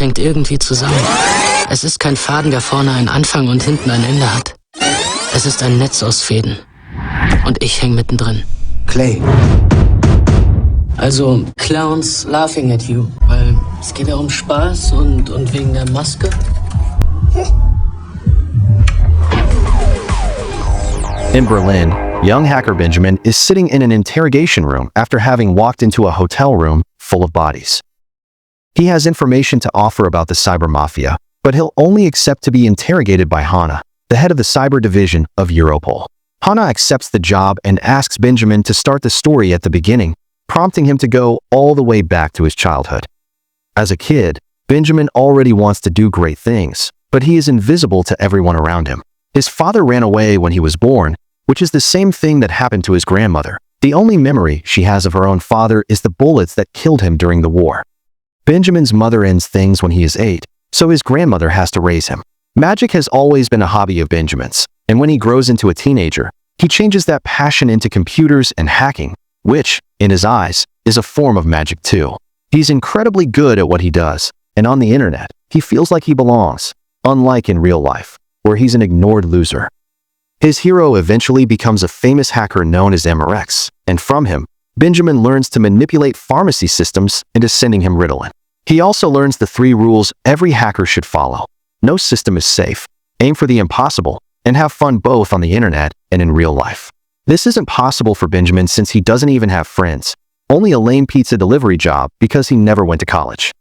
hängt irgendwie zusammen. Es ist kein Faden, der vorne einen Anfang und hinten ein Ende hat. Es ist ein Netz aus Fäden. Und ich häng mittendrin. Clay. Also, Clowns laughing at you. Weil es geht ja um Spaß und wegen der Maske. In Berlin, young hacker Benjamin is sitting in an interrogation room after having walked into a hotel room full of bodies. He has information to offer about the cyber mafia, but he'll only accept to be interrogated by Hanne, the head of the cyber division of Europol. Hanne accepts the job and asks Benjamin to start the story at the beginning, prompting him to go all the way back to his childhood. As a kid, Benjamin already wants to do great things, but he is invisible to everyone around him. His father ran away when he was born, which is the same thing that happened to his grandmother. The only memory she has of her own father is the bullets that killed him during the war. Benjamin's mother ends things when he is 8, so his grandmother has to raise him. Magic has always been a hobby of Benjamin's, and when he grows into a teenager, he changes that passion into computers and hacking, which, in his eyes, is a form of magic too. He's incredibly good at what he does, and on the internet, he feels like he belongs, unlike in real life, where he's an ignored loser. His hero eventually becomes a famous hacker known as M'Barek, and from him, Benjamin learns to manipulate pharmacy systems into sending him Ritalin. He also learns the 3 rules every hacker should follow. No system is safe, aim for the impossible, and have fun both on the internet and in real life. This isn't possible for Benjamin since he doesn't even have friends, only a lame pizza delivery job because he never went to college.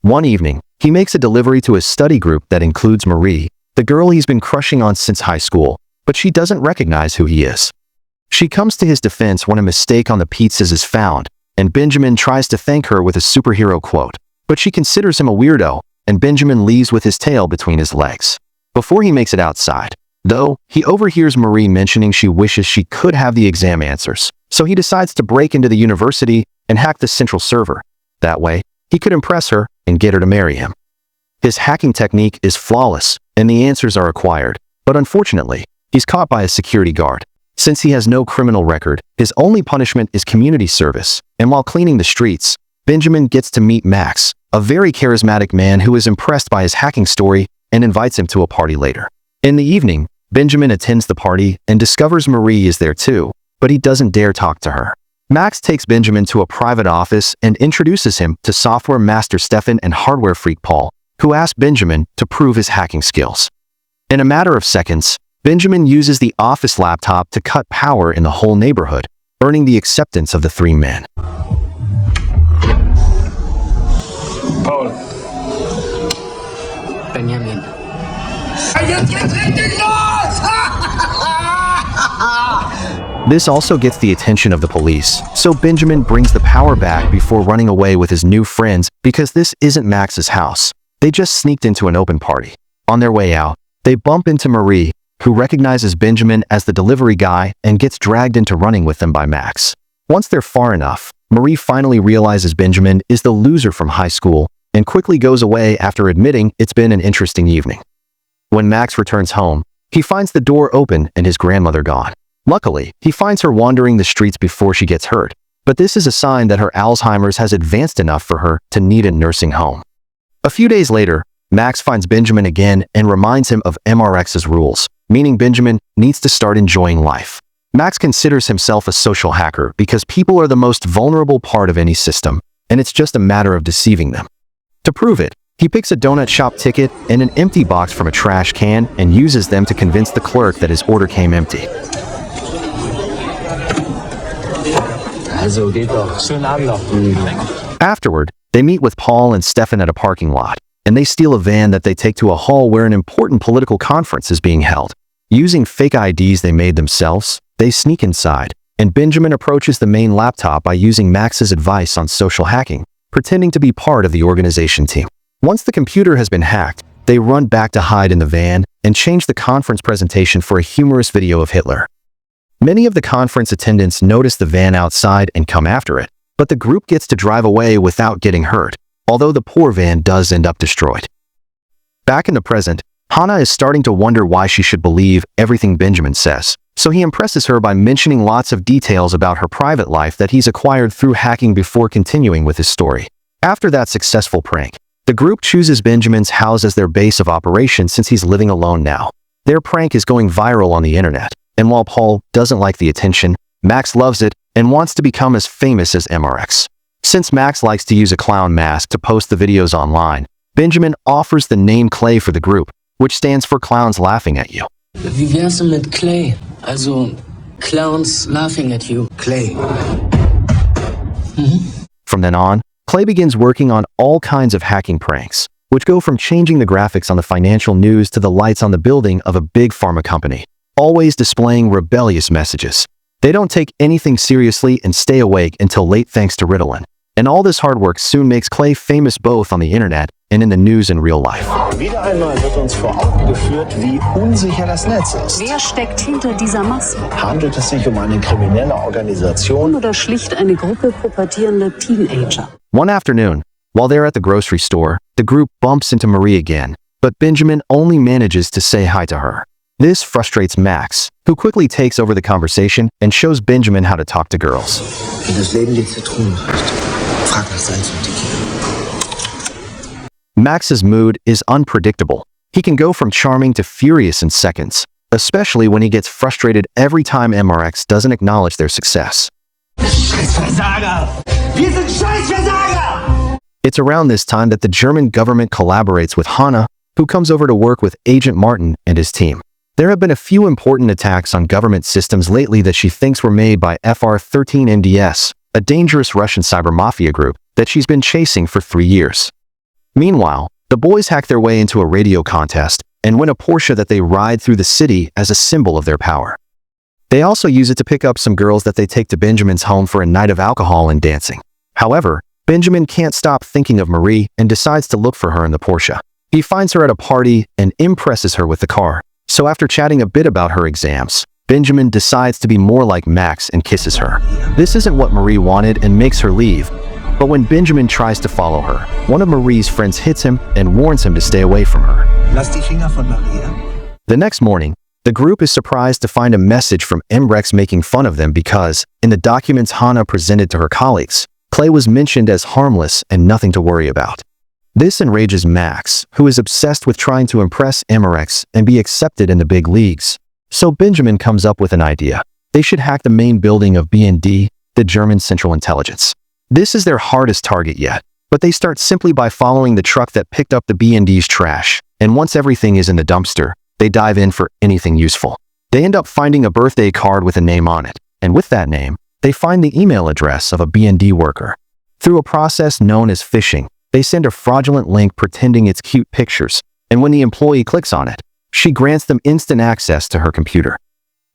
One evening, he makes a delivery to his study group that includes Marie, the girl he's been crushing on since high school, but she doesn't recognize who he is. She comes to his defense when a mistake on the pizzas is found, and Benjamin tries to thank her with a superhero quote, but she considers him a weirdo, and Benjamin leaves with his tail between his legs. Before he makes it outside, though, he overhears Marie mentioning she wishes she could have the exam answers, so he decides to break into the university and hack the central server. That way, he could impress her and get her to marry him. His hacking technique is flawless, and the answers are acquired, but unfortunately, he's caught by a security guard. Since he has no criminal record, his only punishment is community service, and while cleaning the streets, Benjamin gets to meet Max, a very charismatic man who is impressed by his hacking story and invites him to a party later. In the evening, Benjamin attends the party and discovers Marie is there too, but he doesn't dare talk to her. Max takes Benjamin to a private office and introduces him to software master Stephan and hardware freak Paul, who ask Benjamin to prove his hacking skills. In a matter of seconds, Benjamin uses the office laptop to cut power in the whole neighborhood, earning the acceptance of the 3 men. Paul. Benjamin. This also gets the attention of the police, so Benjamin brings the power back before running away with his new friends because this isn't Max's house. They just sneaked into an open party. On their way out, they bump into Marie, who recognizes Benjamin as the delivery guy and gets dragged into running with them by Max. Once they're far enough, Marie finally realizes Benjamin is the loser from high school and quickly goes away after admitting it's been an interesting evening. When Max returns home, he finds the door open and his grandmother gone. Luckily, he finds her wandering the streets before she gets hurt, but this is a sign that her Alzheimer's has advanced enough for her to need a nursing home. A few days later, Max finds Benjamin again and reminds him of M'Barek's rules, meaning Benjamin needs to start enjoying life. Max considers himself a social hacker because people are the most vulnerable part of any system, and it's just a matter of deceiving them. To prove it, he picks a donut shop ticket and an empty box from a trash can and uses them to convince the clerk that his order came empty. Afterward, they meet with Paul and Stephan at a parking lot, and they steal a van that they take to a hall where an important political conference is being held. Using fake IDs they made themselves, they sneak inside, and Benjamin approaches the main laptop by using Max's advice on social hacking, pretending to be part of the organization team. Once the computer has been hacked, they run back to hide in the van and change the conference presentation for a humorous video of Hitler. Many of the conference attendants notice the van outside and come after it, but the group gets to drive away without getting hurt, although the poor van does end up destroyed. Back in the present, Hanne is starting to wonder why she should believe everything Benjamin says, so he impresses her by mentioning lots of details about her private life that he's acquired through hacking before continuing with his story. After that successful prank, The group chooses Benjamin's house as their base of operations since he's living alone now. Their prank is going viral on the internet, and while Paul doesn't like the attention, Max loves it and wants to become as famous as M'Barek. Since Max likes to use a clown mask to post the videos online, Benjamin offers the name Clay for the group, which stands for Clowns Laughing at You. Wie wär's denn mit Clay? Also, Clowns laughing at you. Clay. From then on, Clay begins working on all kinds of hacking pranks, which go from changing the graphics on the financial news to the lights on the building of a big pharma company, always displaying rebellious messages. They don't take anything seriously and stay awake until late thanks to Ritalin. And all this hard work soon makes Clay famous both on the internet and in the news in real life. Wieder einmal wird uns vor Augen geführt, wie unsicher das Netz ist. Wer steckt hinter dieser Maske? Handelt es sich eine kriminelle Organisation? Oder schlicht eine Gruppe pubertierender Teenager? One afternoon, while they're at the grocery store, the group bumps into Marie again, but Benjamin only manages to say hi to her. This frustrates Max, who quickly takes over the conversation and shows Benjamin how to talk to girls. Wie das Leben die Zitronen reicht. Frag nach Salz und Tequila. Max's mood is unpredictable. He can go from charming to furious in seconds, especially when he gets frustrated every time M'Barek doesn't acknowledge their success. Scheißversager! Wir sind Scheißversager! It's around this time that the German government collaborates with Hanne, who comes over to work with Agent Martin and his team. There have been a few important attacks on government systems lately that she thinks were made by FR-13 MDS, a dangerous Russian cyber mafia group that she's been chasing for 3 years. Meanwhile, the boys hack their way into a radio contest and win a Porsche that they ride through the city as a symbol of their power. They also use it to pick up some girls that they take to Benjamin's home for a night of alcohol and dancing. However, Benjamin can't stop thinking of Marie and decides to look for her in the Porsche. He finds her at a party and impresses her with the car. So after chatting a bit about her exams, Benjamin decides to be more like Max and kisses her. This isn't what Marie wanted and makes her leave. But when Benjamin tries to follow her, one of Marie's friends hits him and warns him to stay away from her. Lass die Finger von Maria. The next morning, the group is surprised to find a message from M'Barek making fun of them because, in the documents Hanne presented to her colleagues, Clay was mentioned as harmless and nothing to worry about. This enrages Max, who is obsessed with trying to impress M'Barek and be accepted in the big leagues. So Benjamin comes up with an idea. They should hack the main building of BND, the German Central Intelligence. This is their hardest target yet, but they start simply by following the truck that picked up the BND's trash, and once everything is in the dumpster, they dive in for anything useful. They end up finding a birthday card with a name on it, and with that name, they find the email address of a BND worker. Through a process known as phishing, they send a fraudulent link pretending it's cute pictures, and when the employee clicks on it, she grants them instant access to her computer.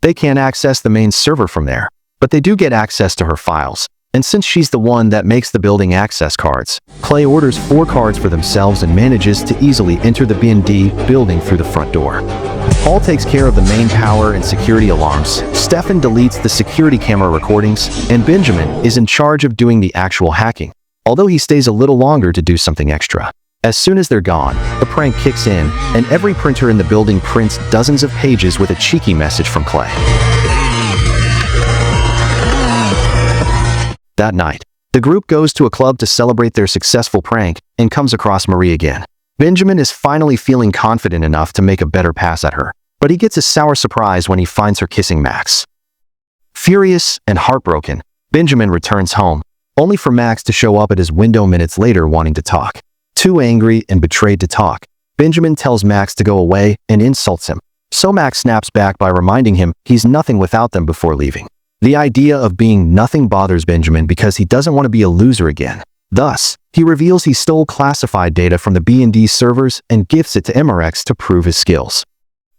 They can't access the main server from there, but they do get access to her files. And since she's the one that makes the building access cards, Clay orders 4 cards for themselves and manages to easily enter the BND building through the front door. Paul takes care of the main power and security alarms, Stephan deletes the security camera recordings, and Benjamin is in charge of doing the actual hacking, although he stays a little longer to do something extra. As soon as they're gone, the prank kicks in, and every printer in the building prints dozens of pages with a cheeky message from Clay. That night, the group goes to a club to celebrate their successful prank and comes across Marie again. Benjamin is finally feeling confident enough to make a better pass at her, but he gets a sour surprise when he finds her kissing Max. Furious and heartbroken, Benjamin returns home, only for Max to show up at his window minutes later wanting to talk. Too angry and betrayed to talk, Benjamin tells Max to go away and insults him. So Max snaps back by reminding him he's nothing without them before leaving. The idea of being nothing bothers Benjamin because he doesn't want to be a loser again. Thus, he reveals he stole classified data from the BND servers and gifts it to M'Barek to prove his skills.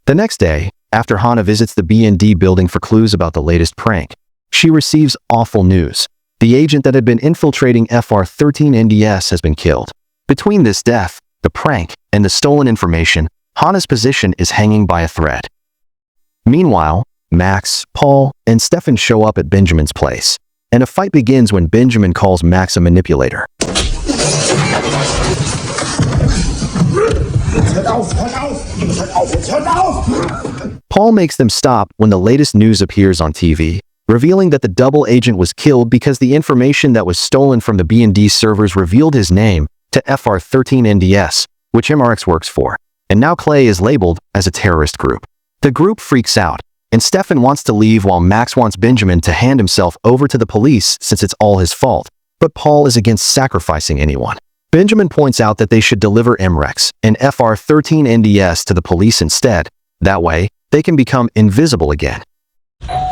The next day, after Hanne visits the BND building for clues about the latest prank, she receives awful news. The agent that had been infiltrating FR-13 NDS has been killed. Between this death, the prank, and the stolen information, Hanne's position is hanging by a thread. Meanwhile, Max, Paul, and Stephan show up at Benjamin's place, and a fight begins when Benjamin calls Max a manipulator. Paul makes them stop when the latest news appears on TV, revealing that the double agent was killed because the information that was stolen from the BND servers revealed his name to FR13 NDS, which MRX works for, and now Clay is labeled as a terrorist group. The group freaks out, and Stephan wants to leave while Max wants Benjamin to hand himself over to the police since it's all his fault, but Paul is against sacrificing anyone. Benjamin points out that they should deliver MRX and FR13 NDS to the police instead. That way, they can become invisible again.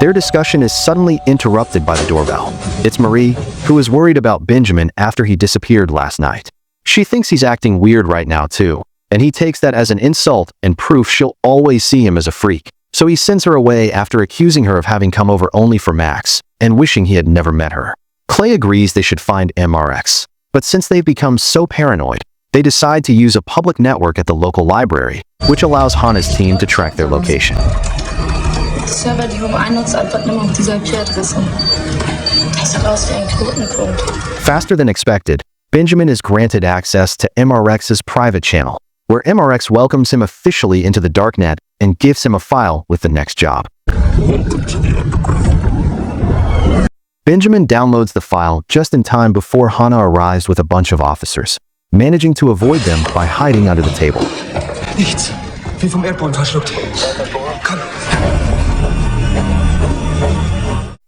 Their discussion is suddenly interrupted by the doorbell. It's Marie, who is worried about Benjamin after he disappeared last night. She thinks he's acting weird right now too, and he takes that as an insult and proof she'll always see him as a freak. So he sends her away after accusing her of having come over only for Max and wishing he had never met her. Clay agrees they should find MRX, but since they've become so paranoid, they decide to use a public network at the local library, which allows Hanne's team to track their location. Die Server, die Bohmer nutzt, antworten immer auf diese IP-Adresse. Das sieht aus wie ein Knotencode. Faster than expected, Benjamin is granted access to MRX's private channel, where MRX welcomes him officially into the darknet and gives him a file with the next job. Benjamin downloads the file just in time before Hanne arrives with a bunch of officers, managing to avoid them by hiding under the table. Nichts. Wie vom Erdboden verschluckt. Komm.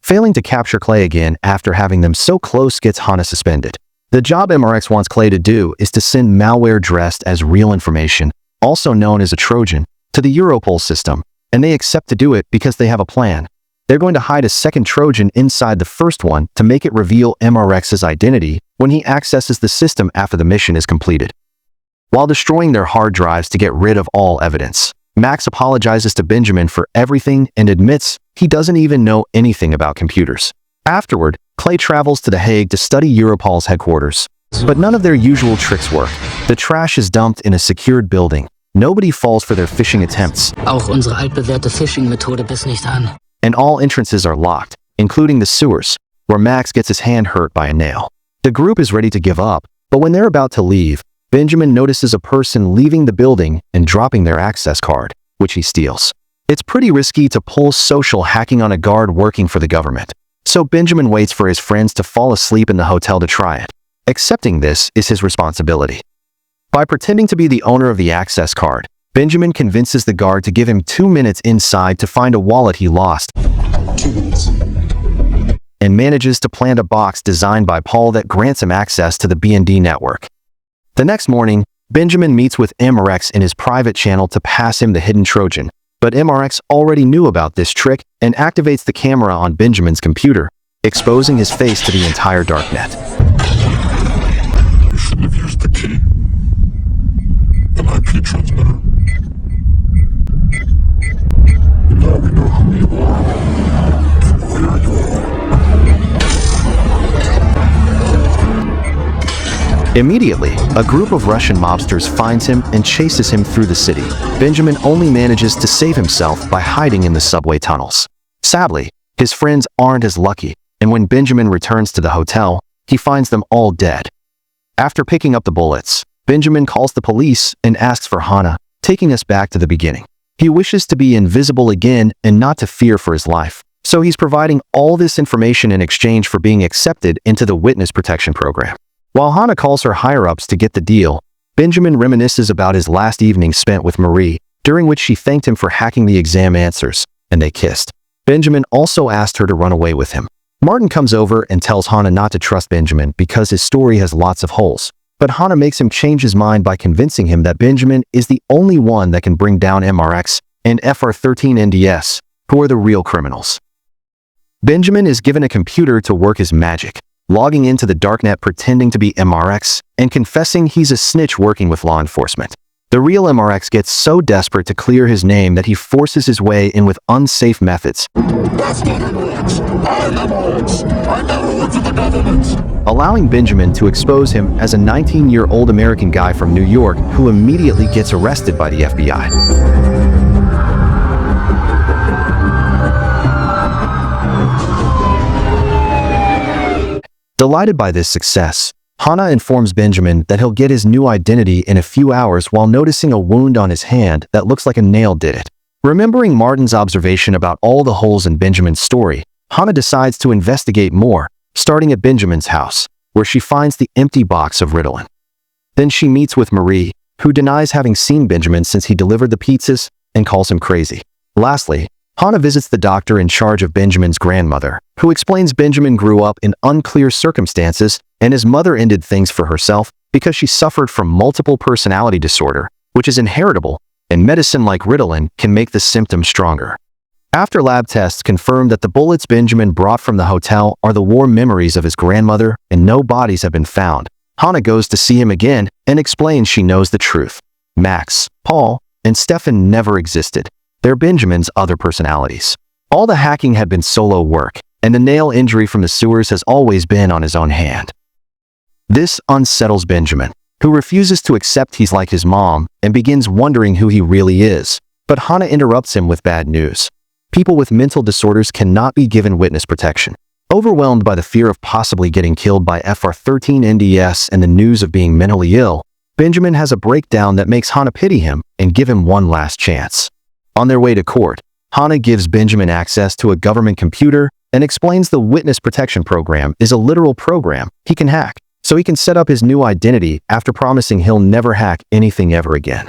Failing to capture Clay again after having them so close gets Hanne suspended. The job MRX wants Clay to do is to send malware dressed as real information, also known as a Trojan, to the Europol system, and they accept to do it because they have a plan. They're going to hide a second Trojan inside the first one to make it reveal MRX's identity when he accesses the system after the mission is completed. While destroying their hard drives to get rid of all evidence, Max apologizes to Benjamin for everything and admits he doesn't even know anything about computers. Afterward, Clay travels to The Hague to study Europol's headquarters. But none of their usual tricks work. The trash is dumped in a secured building. Nobody falls for their phishing attempts. Auch unsere altbewährte Phishing-Methode biss nicht an. And all entrances are locked, including the sewers, where Max gets his hand hurt by a nail. The group is ready to give up, but when they're about to leave, Benjamin notices a person leaving the building and dropping their access card, which he steals. It's pretty risky to pull social hacking on a guard working for the government, so Benjamin waits for his friends to fall asleep in the hotel to try it. Accepting this is his responsibility. By pretending to be the owner of the access card, Benjamin convinces the guard to give him 2 minutes inside to find a wallet he lost, 2 minutes. and manages to plant a box designed by Paul that grants him access to the BND network. The next morning, Benjamin meets with MRX in his private channel to pass him the hidden Trojan, but MRX already knew about this trick and activates the camera on Benjamin's computer, exposing his face to the entire darknet. You shouldn't have used the key. An IP transmitter. Now we know who you are and where you are. Immediately, a group of Russian mobsters finds him and chases him through the city. Benjamin only manages to save himself by hiding in the subway tunnels. Sadly, his friends aren't as lucky, and when Benjamin returns to the hotel, he finds them all dead. After picking up the bullets, Benjamin calls the police and asks for Hanne, taking us back to the beginning. He wishes to be invisible again and not to fear for his life, so he's providing all this information in exchange for being accepted into the witness protection program. While Hanne calls her higher-ups to get the deal, Benjamin reminisces about his last evening spent with Marie, during which she thanked him for hacking the exam answers, and they kissed. Benjamin also asked her to run away with him. Martin comes over and tells Hanne not to trust Benjamin because his story has lots of holes, but Hanne makes him change his mind by convincing him that Benjamin is the only one that can bring down MRX and FR13 NDS, who are the real criminals. Benjamin is given a computer to work his magic, logging into the darknet pretending to be MRX and confessing he's a snitch working with law enforcement. The real MRX gets so desperate to clear his name that he forces his way in with unsafe methods, That's not MRX. I'm MRX. I never worked for the government. allowing Benjamin to expose him as a 19-year-old American guy from New York who immediately gets arrested by the FBI. Delighted by this success, Hanne informs Benjamin that he'll get his new identity in a few hours while noticing a wound on his hand that looks like a nail did it. Remembering Martin's observation about all the holes in Benjamin's story, Hanne decides to investigate more, starting at Benjamin's house, where she finds the empty box of Ritalin. Then she meets with Marie, who denies having seen Benjamin since he delivered the pizzas and calls him crazy. Lastly, Hanne visits the doctor in charge of Benjamin's grandmother, who explains Benjamin grew up in unclear circumstances and his mother ended things for herself because she suffered from multiple personality disorder, which is inheritable, and medicine like Ritalin can make the symptoms stronger. After lab tests confirm that the bullets Benjamin brought from the hotel are the war memories of his grandmother and no bodies have been found, Hanne goes to see him again and explains she knows the truth. Max, Paul, and Stephan never existed. They're Benjamin's other personalities. All the hacking had been solo work, and the nail injury from the sewers has always been on his own hand. This unsettles Benjamin, who refuses to accept he's like his mom and begins wondering who he really is. But Hanne interrupts him with bad news. People with mental disorders cannot be given witness protection. Overwhelmed by the fear of possibly getting killed by FR-13 NDS and the news of being mentally ill, Benjamin has a breakdown that makes Hanne pity him and give him one last chance. On their way to court, Hanne gives Benjamin access to a government computer and explains the witness protection program is a literal program he can hack, so he can set up his new identity after promising he'll never hack anything ever again.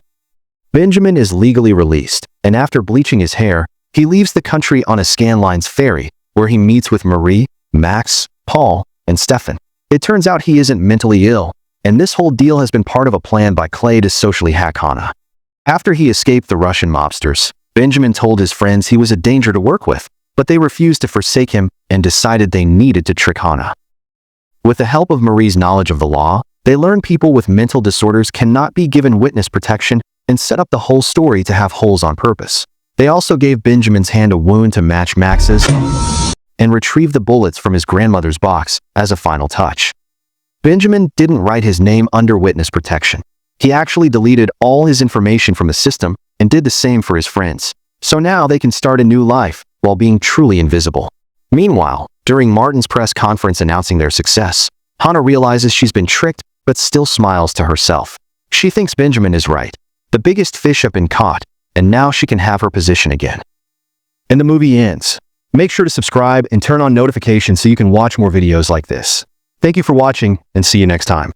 Benjamin is legally released, and after bleaching his hair, he leaves the country on a Scanlines ferry, where he meets with Marie, Max, Paul, and Stephan. It turns out he isn't mentally ill, and this whole deal has been part of a plan by Clay to socially hack Hanne. After he escaped the Russian mobsters, Benjamin told his friends he was a danger to work with, but they refused to forsake him and decided they needed to trick Hanne. With the help of Marie's knowledge of the law, they learn people with mental disorders cannot be given witness protection and set up the whole story to have holes on purpose. They also gave Benjamin's hand a wound to match Max's and retrieved the bullets from his grandmother's box as a final touch. Benjamin didn't write his name under witness protection. He actually deleted all his information from the system and did the same for his friends. So now they can start a new life while being truly invisible. Meanwhile, during Martin's press conference announcing their success, Hanne realizes she's been tricked but still smiles to herself. She thinks Benjamin is right. The biggest fish have been caught, and now she can have her position again. And the movie ends. Make sure to subscribe and turn on notifications so you can watch more videos like this. Thank you for watching, and see you next time.